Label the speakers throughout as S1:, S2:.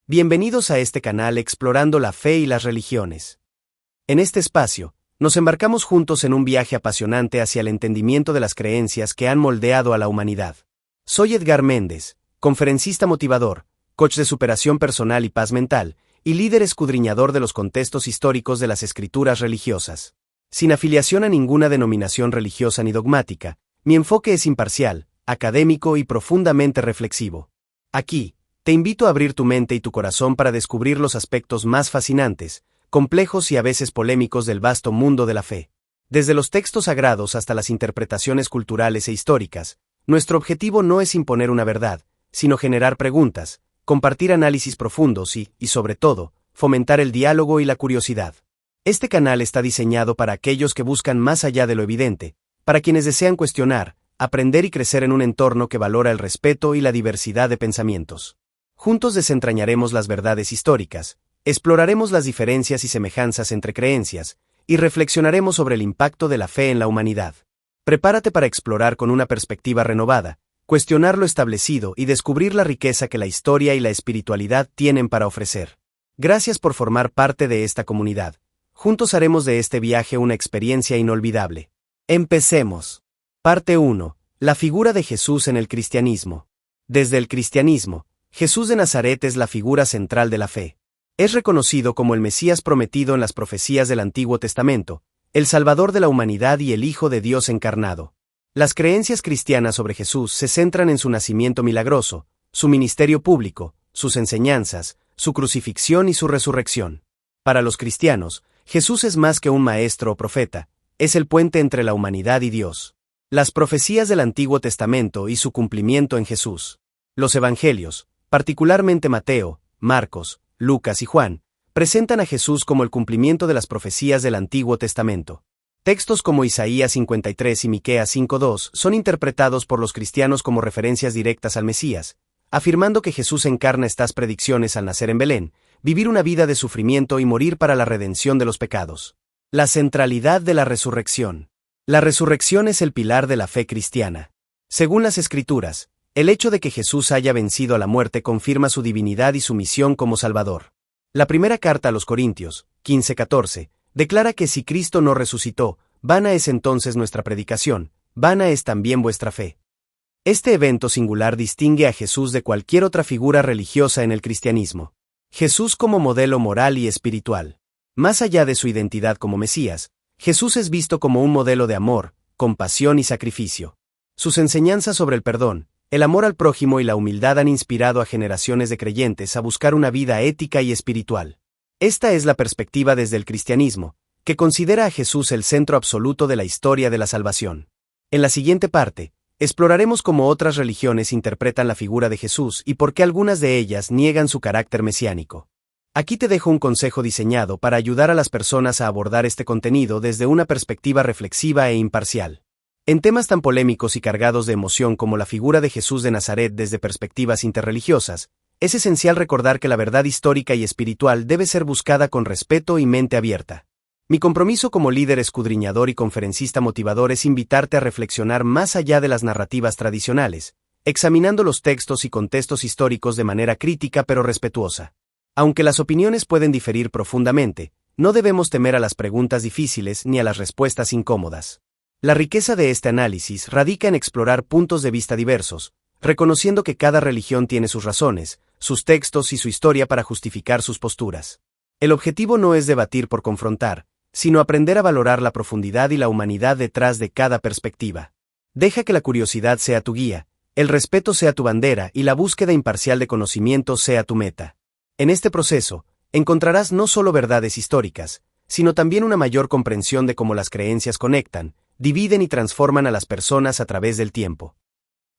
S1: Bienvenidos a este canal explorando la fe y las religiones. En este espacio, nos embarcamos juntos en un viaje apasionante hacia el entendimiento de las creencias que han moldeado a la humanidad. Soy Edgar Méndez, conferencista motivador, coach de superación personal y paz mental, y líder escudriñador de los contextos históricos de las escrituras religiosas. Sin afiliación a ninguna denominación religiosa ni dogmática, mi enfoque es imparcial, académico y profundamente reflexivo. Aquí, te invito a abrir tu mente y tu corazón para descubrir los aspectos más fascinantes, complejos y a veces polémicos del vasto mundo de la fe. Desde los textos sagrados hasta las interpretaciones culturales e históricas, nuestro objetivo no es imponer una verdad, sino generar preguntas, compartir análisis profundos y, sobre todo, fomentar el diálogo y la curiosidad. Este canal está diseñado para aquellos que buscan más allá de lo evidente, para quienes desean cuestionar, aprender y crecer en un entorno que valora el respeto y la diversidad de pensamientos. Juntos desentrañaremos las verdades históricas, exploraremos las diferencias y semejanzas entre creencias, y reflexionaremos sobre el impacto de la fe en la humanidad. Prepárate para explorar con una perspectiva renovada, cuestionar lo establecido y descubrir la riqueza que la historia y la espiritualidad tienen para ofrecer. Gracias por formar parte de esta comunidad. Juntos haremos de este viaje una experiencia inolvidable. Empecemos. Parte 1. La figura de Jesús en el cristianismo. Desde el cristianismo, Jesús de Nazaret es la figura central de la fe. Es reconocido como el Mesías prometido en las profecías del Antiguo Testamento, el Salvador de la humanidad y el Hijo de Dios encarnado. Las creencias cristianas sobre Jesús se centran en su nacimiento milagroso, su ministerio público, sus enseñanzas, su crucifixión y su resurrección. Para los cristianos, Jesús es más que un maestro o profeta, es el puente entre la humanidad y Dios. Las profecías del Antiguo Testamento y su cumplimiento en Jesús. Los evangelios, particularmente Mateo, Marcos, Lucas y Juan, presentan a Jesús como el cumplimiento de las profecías del Antiguo Testamento. Textos como Isaías 53 y Miqueas 5:2 son interpretados por los cristianos como referencias directas al Mesías, afirmando que Jesús encarna estas predicciones al nacer en Belén, vivir una vida de sufrimiento y morir para la redención de los pecados. La centralidad de la resurrección. La resurrección es el pilar de la fe cristiana. Según las Escrituras, el hecho de que Jesús haya vencido a la muerte confirma su divinidad y su misión como Salvador. La primera carta a los Corintios, 15:14, declara que si Cristo no resucitó, vana es entonces nuestra predicación, vana es también vuestra fe. Este evento singular distingue a Jesús de cualquier otra figura religiosa en el cristianismo. Jesús como modelo moral y espiritual. Más allá de su identidad como Mesías, Jesús es visto como un modelo de amor, compasión y sacrificio. Sus enseñanzas sobre el perdón, el amor al prójimo y la humildad han inspirado a generaciones de creyentes a buscar una vida ética y espiritual. Esta es la perspectiva desde el cristianismo, que considera a Jesús el centro absoluto de la historia de la salvación. En la siguiente parte, exploraremos cómo otras religiones interpretan la figura de Jesús y por qué algunas de ellas niegan su carácter mesiánico. Aquí te dejo un consejo diseñado para ayudar a las personas a abordar este contenido desde una perspectiva reflexiva e imparcial. En temas tan polémicos y cargados de emoción como la figura de Jesús de Nazaret desde perspectivas interreligiosas, es esencial recordar que la verdad histórica y espiritual debe ser buscada con respeto y mente abierta. Mi compromiso como líder escudriñador y conferencista motivador es invitarte a reflexionar más allá de las narrativas tradicionales, examinando los textos y contextos históricos de manera crítica pero respetuosa. Aunque las opiniones pueden diferir profundamente, no debemos temer a las preguntas difíciles ni a las respuestas incómodas. La riqueza de este análisis radica en explorar puntos de vista diversos, reconociendo que cada religión tiene sus razones, sus textos y su historia para justificar sus posturas. El objetivo no es debatir por confrontar, sino aprender a valorar la profundidad y la humanidad detrás de cada perspectiva. Deja que la curiosidad sea tu guía, el respeto sea tu bandera y la búsqueda imparcial de conocimiento sea tu meta. En este proceso, encontrarás no solo verdades históricas, sino también una mayor comprensión de cómo las creencias conectan, dividen y transforman a las personas a través del tiempo.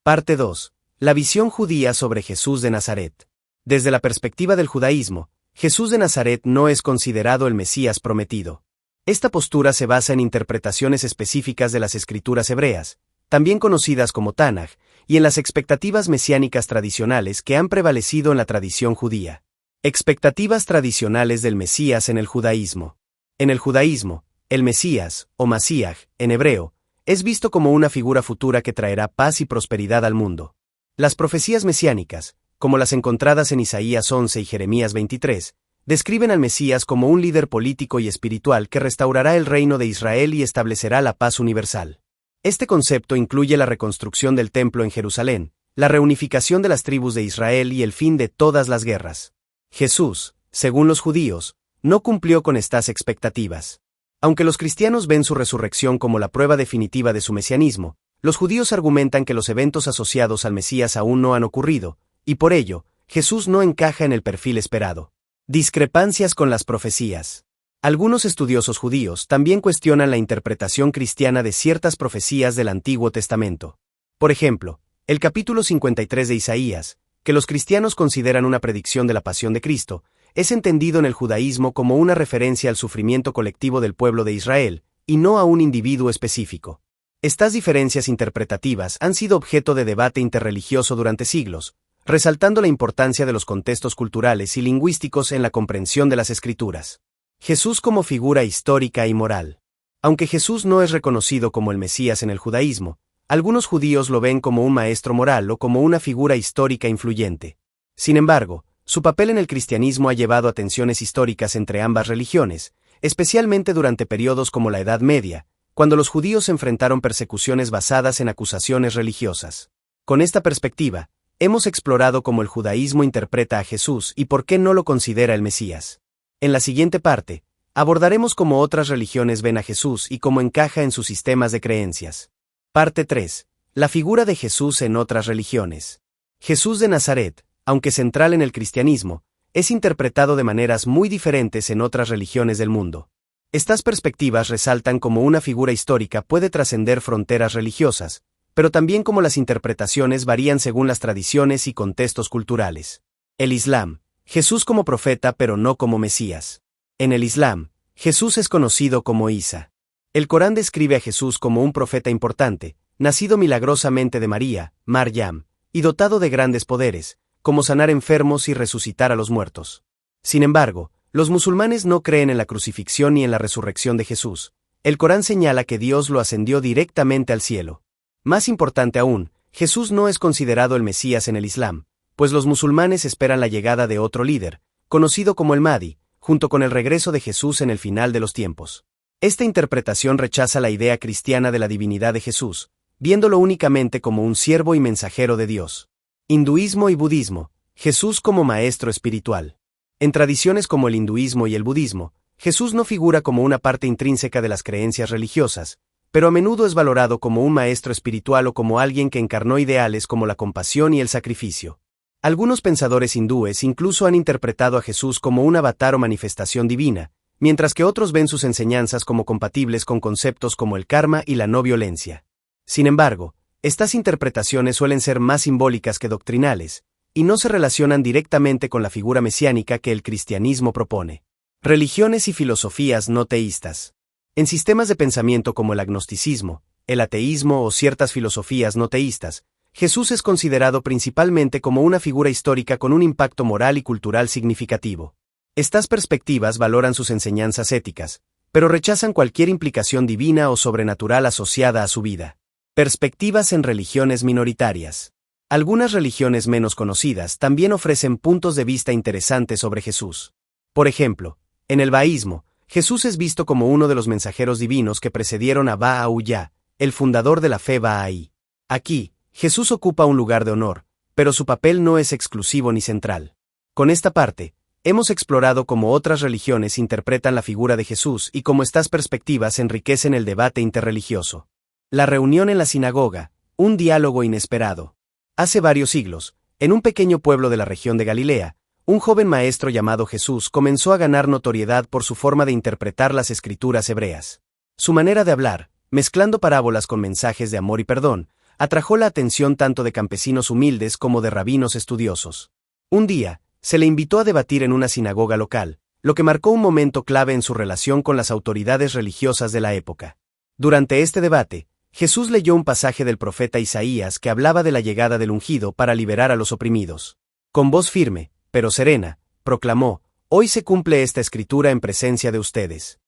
S1: Parte 2. La visión judía sobre Jesús de Nazaret. Desde la perspectiva del judaísmo, Jesús de Nazaret no es considerado el Mesías prometido. Esta postura se basa en interpretaciones específicas de las escrituras hebreas, también conocidas como Tanaj, y en las expectativas mesiánicas tradicionales que han prevalecido en la tradición judía. Expectativas tradicionales del Mesías en el judaísmo. En el judaísmo, el Mesías, o Masíaj, en hebreo, es visto como una figura futura que traerá paz y prosperidad al mundo. Las profecías mesiánicas, como las encontradas en Isaías 11 y Jeremías 23, describen al Mesías como un líder político y espiritual que restaurará el reino de Israel y establecerá la paz universal. Este concepto incluye la reconstrucción del templo en Jerusalén, la reunificación de las tribus de Israel y el fin de todas las guerras. Jesús, según los judíos, no cumplió con estas expectativas. Aunque los cristianos ven su resurrección como la prueba definitiva de su mesianismo, los judíos argumentan que los eventos asociados al Mesías aún no han ocurrido, y por ello, Jesús no encaja en el perfil esperado. Discrepancias con las profecías. Algunos estudiosos judíos también cuestionan la interpretación cristiana de ciertas profecías del Antiguo Testamento. Por ejemplo, el capítulo 53 de Isaías, que los cristianos consideran una predicción de la pasión de Cristo, es entendido en el judaísmo como una referencia al sufrimiento colectivo del pueblo de Israel, y no a un individuo específico. Estas diferencias interpretativas han sido objeto de debate interreligioso durante siglos, resaltando la importancia de los contextos culturales y lingüísticos en la comprensión de las Escrituras. Jesús como figura histórica y moral. Aunque Jesús no es reconocido como el Mesías en el judaísmo, algunos judíos lo ven como un maestro moral o como una figura histórica influyente. Sin embargo, su papel en el cristianismo ha llevado a tensiones históricas entre ambas religiones, especialmente durante periodos como la Edad Media, cuando los judíos enfrentaron persecuciones basadas en acusaciones religiosas. Con esta perspectiva, hemos explorado cómo el judaísmo interpreta a Jesús y por qué no lo considera el Mesías. En la siguiente parte, abordaremos cómo otras religiones ven a Jesús y cómo encaja en sus sistemas de creencias. Parte 3. La figura de Jesús en otras religiones. Jesús de Nazaret, aunque central en el cristianismo, es interpretado de maneras muy diferentes en otras religiones del mundo. Estas perspectivas resaltan cómo una figura histórica puede trascender fronteras religiosas, pero también cómo las interpretaciones varían según las tradiciones y contextos culturales. El Islam. Jesús como profeta pero no como Mesías. En el Islam, Jesús es conocido como Isa. El Corán describe a Jesús como un profeta importante, nacido milagrosamente de María, Maryam, y dotado de grandes poderes, como sanar enfermos y resucitar a los muertos. Sin embargo, los musulmanes no creen en la crucifixión ni en la resurrección de Jesús. El Corán señala que Dios lo ascendió directamente al cielo. Más importante aún, Jesús no es considerado el Mesías en el Islam, pues los musulmanes esperan la llegada de otro líder, conocido como el Mahdi, junto con el regreso de Jesús en el final de los tiempos. Esta interpretación rechaza la idea cristiana de la divinidad de Jesús, viéndolo únicamente como un siervo y mensajero de Dios. Hinduismo y budismo. Jesús como maestro espiritual. En tradiciones como el hinduismo y el budismo, Jesús no figura como una parte intrínseca de las creencias religiosas, pero a menudo es valorado como un maestro espiritual o como alguien que encarnó ideales como la compasión y el sacrificio. Algunos pensadores hindúes incluso han interpretado a Jesús como un avatar o manifestación divina, mientras que otros ven sus enseñanzas como compatibles con conceptos como el karma y la no violencia. Sin embargo, estas interpretaciones suelen ser más simbólicas que doctrinales, y no se relacionan directamente con la figura mesiánica que el cristianismo propone. Religiones y filosofías no teístas. En sistemas de pensamiento como el agnosticismo, el ateísmo o ciertas filosofías no teístas, Jesús es considerado principalmente como una figura histórica con un impacto moral y cultural significativo. Estas perspectivas valoran sus enseñanzas éticas, pero rechazan cualquier implicación divina o sobrenatural asociada a su vida. Perspectivas en religiones minoritarias. Algunas religiones menos conocidas también ofrecen puntos de vista interesantes sobre Jesús. Por ejemplo, en el baísmo, Jesús es visto como uno de los mensajeros divinos que precedieron a Baha'u'lláh, el fundador de la fe bahaí. Aquí, Jesús ocupa un lugar de honor, pero su papel no es exclusivo ni central. Con esta parte, hemos explorado cómo otras religiones interpretan la figura de Jesús y cómo estas perspectivas enriquecen el debate interreligioso. La reunión en la sinagoga, un diálogo inesperado. Hace varios siglos, en un pequeño pueblo de la región de Galilea, un joven maestro llamado Jesús comenzó a ganar notoriedad por su forma de interpretar las escrituras hebreas. Su manera de hablar, mezclando parábolas con mensajes de amor y perdón, atrajo la atención tanto de campesinos humildes como de rabinos estudiosos. Un día, se le invitó a debatir en una sinagoga local, lo que marcó un momento clave en su relación con las autoridades religiosas de la época. Durante este debate, Jesús leyó un pasaje del profeta Isaías que hablaba de la llegada del ungido para liberar a los oprimidos. Con voz firme, pero serena, proclamó: «Hoy se cumple esta escritura en presencia de ustedes».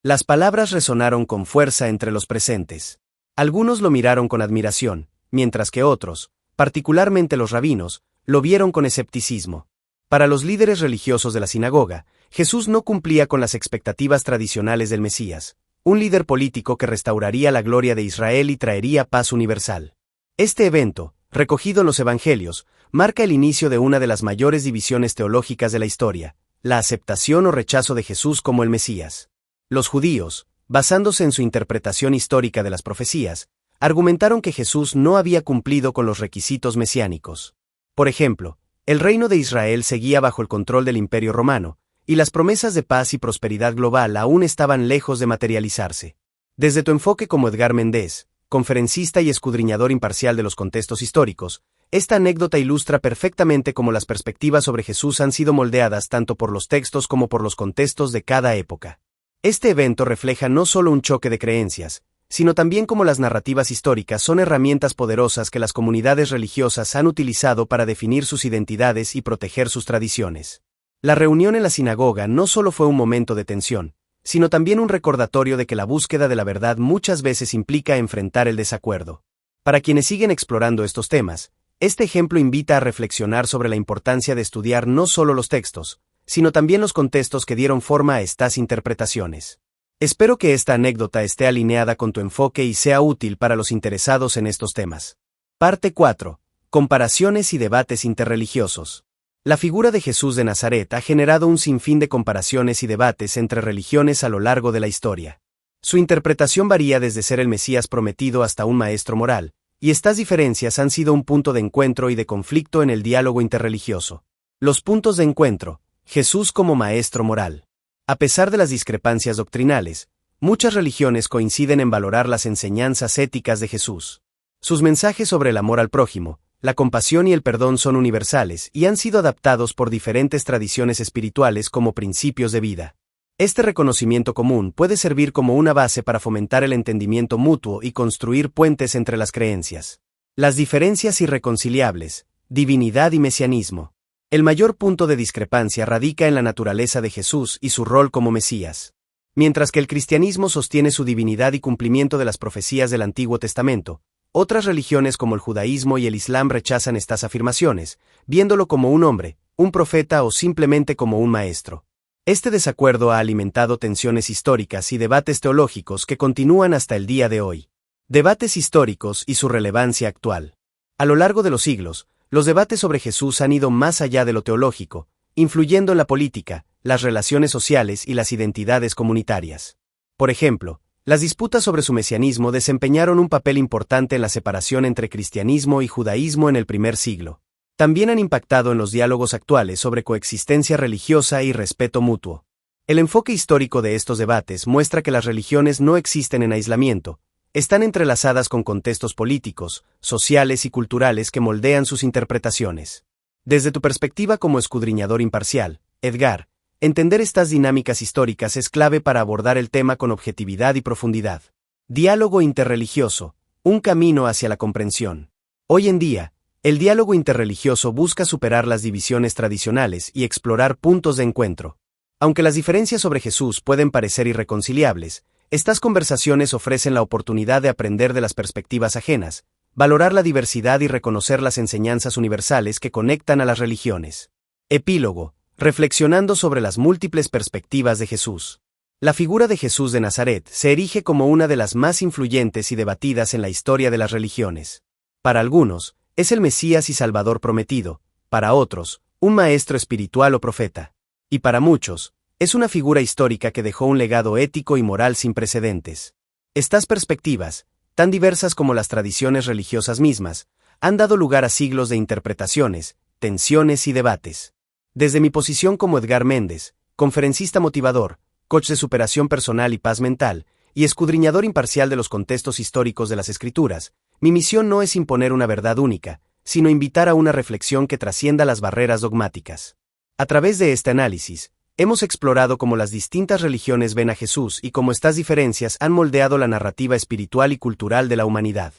S1: Las palabras resonaron con fuerza entre los presentes. Algunos lo miraron con admiración, mientras que otros, particularmente los rabinos, lo vieron con escepticismo. Para los líderes religiosos de la sinagoga, Jesús no cumplía con las expectativas tradicionales del Mesías, un líder político que restauraría la gloria de Israel y traería paz universal. Este evento, recogido en los Evangelios, marca el inicio de una de las mayores divisiones teológicas de la historia, la aceptación o rechazo de Jesús como el Mesías. Los judíos, basándose en su interpretación histórica de las profecías, argumentaron que Jesús no había cumplido con los requisitos mesiánicos. Por ejemplo, el reino de Israel seguía bajo el control del Imperio Romano, y las promesas de paz y prosperidad global aún estaban lejos de materializarse. Desde tu enfoque como Edgar Méndez, conferencista y escudriñador imparcial de los contextos históricos, esta anécdota ilustra perfectamente cómo las perspectivas sobre Jesús han sido moldeadas tanto por los textos como por los contextos de cada época. Este evento refleja no solo un choque de creencias, sino también cómo las narrativas históricas son herramientas poderosas que las comunidades religiosas han utilizado para definir sus identidades y proteger sus tradiciones. La reunión en la sinagoga no solo fue un momento de tensión, sino también un recordatorio de que la búsqueda de la verdad muchas veces implica enfrentar el desacuerdo. Para quienes siguen explorando estos temas, este ejemplo invita a reflexionar sobre la importancia de estudiar no solo los textos, sino también los contextos que dieron forma a estas interpretaciones. Espero que esta anécdota esté alineada con tu enfoque y sea útil para los interesados en estos temas. Parte 4. Comparaciones y debates interreligiosos. La figura de Jesús de Nazaret ha generado un sinfín de comparaciones y debates entre religiones a lo largo de la historia. Su interpretación varía desde ser el Mesías prometido hasta un maestro moral, y estas diferencias han sido un punto de encuentro y de conflicto en el diálogo interreligioso. Los puntos de encuentro: Jesús como maestro moral. A pesar de las discrepancias doctrinales, muchas religiones coinciden en valorar las enseñanzas éticas de Jesús. Sus mensajes sobre el amor al prójimo, la compasión y el perdón son universales y han sido adaptados por diferentes tradiciones espirituales como principios de vida. Este reconocimiento común puede servir como una base para fomentar el entendimiento mutuo y construir puentes entre las creencias. Las diferencias irreconciliables: divinidad y mesianismo. El mayor punto de discrepancia radica en la naturaleza de Jesús y su rol como Mesías. Mientras que el cristianismo sostiene su divinidad y cumplimiento de las profecías del Antiguo Testamento, otras religiones como el judaísmo y el islam rechazan estas afirmaciones, viéndolo como un hombre, un profeta o simplemente como un maestro. Este desacuerdo ha alimentado tensiones históricas y debates teológicos que continúan hasta el día de hoy. Debates históricos y su relevancia actual. A lo largo de los siglos, los debates sobre Jesús han ido más allá de lo teológico, influyendo en la política, las relaciones sociales y las identidades comunitarias. Por ejemplo, las disputas sobre su mesianismo desempeñaron un papel importante en la separación entre cristianismo y judaísmo en el primer siglo. También han impactado en los diálogos actuales sobre coexistencia religiosa y respeto mutuo. El enfoque histórico de estos debates muestra que las religiones no existen en aislamiento, están entrelazadas con contextos políticos, sociales y culturales que moldean sus interpretaciones. Desde tu perspectiva como escudriñador imparcial, Edgar, entender estas dinámicas históricas es clave para abordar el tema con objetividad y profundidad. Diálogo interreligioso, un camino hacia la comprensión. Hoy en día, el diálogo interreligioso busca superar las divisiones tradicionales y explorar puntos de encuentro. Aunque las diferencias sobre Jesús pueden parecer irreconciliables, estas conversaciones ofrecen la oportunidad de aprender de las perspectivas ajenas, valorar la diversidad y reconocer las enseñanzas universales que conectan a las religiones. Epílogo. Reflexionando sobre las múltiples perspectivas de Jesús. La figura de Jesús de Nazaret se erige como una de las más influyentes y debatidas en la historia de las religiones. Para algunos, es el Mesías y Salvador prometido, para otros, un maestro espiritual o profeta. Y para muchos, es una figura histórica que dejó un legado ético y moral sin precedentes. Estas perspectivas, tan diversas como las tradiciones religiosas mismas, han dado lugar a siglos de interpretaciones, tensiones y debates. Desde mi posición como Edgar Méndez, conferencista motivador, coach de superación personal y paz mental, y escudriñador imparcial de los contextos históricos de las Escrituras, mi misión no es imponer una verdad única, sino invitar a una reflexión que trascienda las barreras dogmáticas. A través de este análisis, hemos explorado cómo las distintas religiones ven a Jesús y cómo estas diferencias han moldeado la narrativa espiritual y cultural de la humanidad.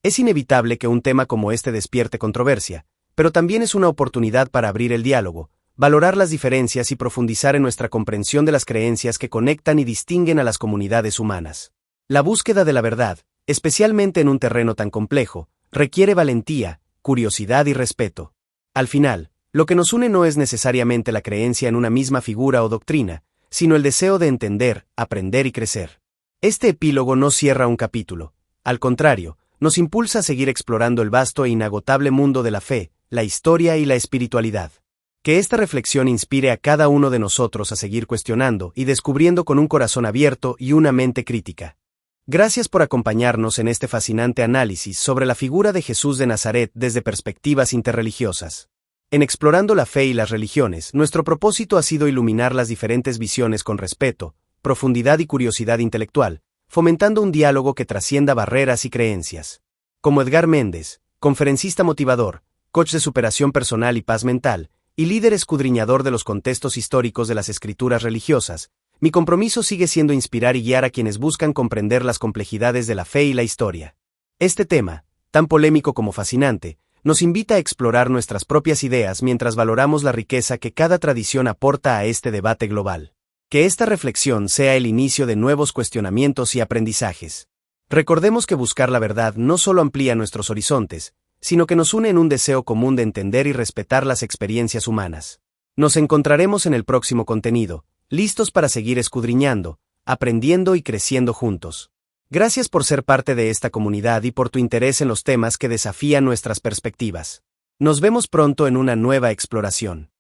S1: Es inevitable que un tema como este despierte controversia, pero también es una oportunidad para abrir el diálogo, valorar las diferencias y profundizar en nuestra comprensión de las creencias que conectan y distinguen a las comunidades humanas. La búsqueda de la verdad, especialmente en un terreno tan complejo, requiere valentía, curiosidad y respeto. Al final, lo que nos une no es necesariamente la creencia en una misma figura o doctrina, sino el deseo de entender, aprender y crecer. Este epílogo no cierra un capítulo. Al contrario, nos impulsa a seguir explorando el vasto e inagotable mundo de la fe, la historia y la espiritualidad. Que esta reflexión inspire a cada uno de nosotros a seguir cuestionando y descubriendo con un corazón abierto y una mente crítica. Gracias por acompañarnos en este fascinante análisis sobre la figura de Jesús de Nazaret desde perspectivas interreligiosas. En Explorando la Fe y las Religiones, nuestro propósito ha sido iluminar las diferentes visiones con respeto, profundidad y curiosidad intelectual, fomentando un diálogo que trascienda barreras y creencias. Como Edgar Méndez, conferencista motivador, coach de superación personal y paz mental, y líder escudriñador de los contextos históricos de las escrituras religiosas, mi compromiso sigue siendo inspirar y guiar a quienes buscan comprender las complejidades de la fe y la historia. Este tema, tan polémico como fascinante, nos invita a explorar nuestras propias ideas mientras valoramos la riqueza que cada tradición aporta a este debate global. Que esta reflexión sea el inicio de nuevos cuestionamientos y aprendizajes. Recordemos que buscar la verdad no solo amplía nuestros horizontes, sino que nos une en un deseo común de entender y respetar las experiencias humanas. Nos encontraremos en el próximo contenido, listos para seguir escudriñando, aprendiendo y creciendo juntos. Gracias por ser parte de esta comunidad y por tu interés en los temas que desafían nuestras perspectivas. Nos vemos pronto en una nueva exploración.